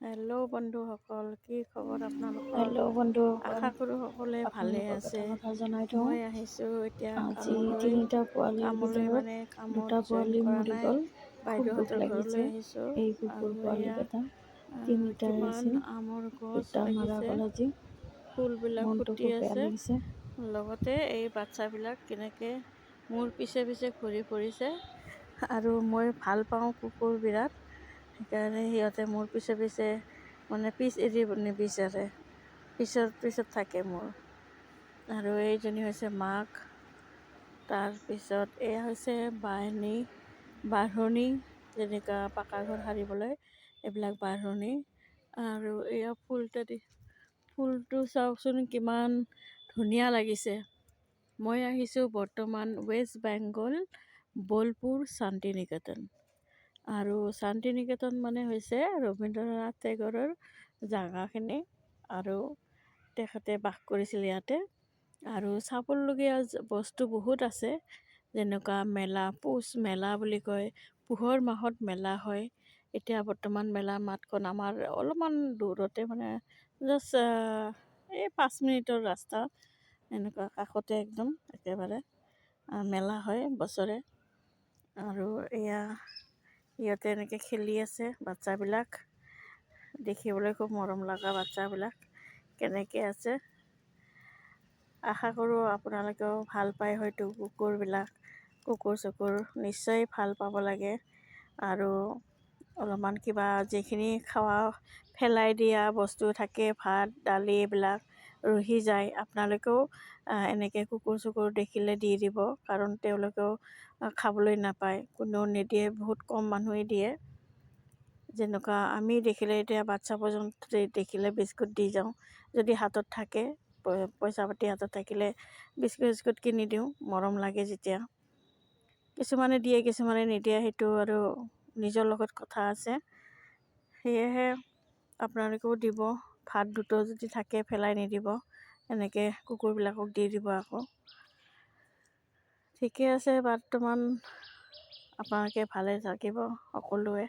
Hello' বন্ধুসকল, কি খবৰ আপোনালোকৰ? হেল্ল' বন্ধুসকল, আশা কৰোঁ সকলোৱে ভালে আপোনালোকক আছে। এটা কথা জনাই থওঁ। মই আহিছোঁ এতিয়া আজি কামলৈ। 3টা পোৱালিৰ কামলৈ ভিতৰত মানে কামত 2টা জইন পোৱালি কৰা মৰি নাই, গ'ল। খুব দুখ বাইদেউহঁতৰ ঘৰলৈ লাগিছে। আহিছোঁ। এই কুকুৰ আৰু এয়া পোৱালিকেইটা 3টাই কিমান আছিল, আমৰ গছ 2টা মাৰা লাগিছে, গ'ল আজি। ফুলবিলাক মনটো ফুটি খুব বেয়া আছে। লাগিছে। লগতে এই বাচ্চাবিলাক কেনেকৈ মোৰ পিছে পিছে ঘূৰি ফুৰিছে। আৰু মই ভাল পাওঁ কুকুৰ বিৰাট, সেইকাৰণে সিহঁতে মোৰ পিছে পিছে মানে পিছ এৰি নিবিচাৰে, পিছত থাকে মোৰ। আৰু এইজনী হৈছে মাক, তাৰপিছত এয়া হৈছে বাঢ়নী, যেনেকুৱা পাকা ঘৰ সাৰিবলৈ এইবিলাক বাঢ়নী। আৰু এয়া ফুলটো চাওকচোন কিমান ধুনীয়া লাগিছে। মই আহিছোঁ বৰ্তমান ৱেষ্ট বেংগল, বোলপুৰ শান্তি নিকেতন। আৰু শান্তি নিকেতন মানে হৈছে ৰবীন্দ্ৰনাথ টেগৰৰ জাগাখিনি, আৰু তেখেতে বাস কৰিছিল ইয়াতে। আৰু চাবলগীয়া বস্তু বহুত আছে, যেনেকুৱা মেলা, পৌষ মেলা বুলি কয়, পুহৰ মাহত মেলা হয়। এতিয়া বৰ্তমান মেলা মাতখন আমাৰ অলপমান দূৰতে, মানে জাষ্ট এই 5 মিনিটৰ ৰাস্তা, এনেকুৱা কাষতে একদম একেবাৰে মেলা হয় বছৰে। আৰু এয়া সিহঁতে এনেকৈ খেলি আছে বাচ্চাবিলাক, দেখিবলৈ খুব মৰম লগা বাচ্চাবিলাক কেনেকৈ আছে। আশা কৰোঁ আপোনালোকেও ভাল পায় হয়তো কুকুৰবিলাক। কুকুৰ নিশ্চয় ভাল পাব লাগে। আৰু অলপমান কিবা যিখিনি পেলাই দিয়া বস্তু থাকে, ভাত দালি এইবিলাক ৰহি যায়, আপোনালোকেও এনেকৈ কুকুৰ দেখিলে দি দিব, কাৰণ তেওঁলোকেও খাবলৈ নাপায়, কোনেও নিদিয়ে, বহুত কম মানুহে দিয়ে। যেনেকুৱা আমি দেখিলে এতিয়া বাচ্চা পৰ্যন্ত দেখিলে বিস্কুট দি যাওঁ, যদি হাতত থাকে, পইচা পাতি হাতত থাকিলে বিস্কুট কিনি দিওঁ, মৰম লাগে যেতিয়া। কিছুমানে দিয়ে, কিছুমানে নিদিয়ে, সেইটো আৰু নিজৰ লগত কথা আছে। সেয়েহে আপোনালোকেও দিব, ভাত দুটো যদি থাকে পেলাই নিদিব, এনেকৈ কুকুৰবিলাকক দি দিব আকৌ। ঠিকে আছে, বৰ্তমান আপোনালোকে ভালে থাকিব সকলোৱে।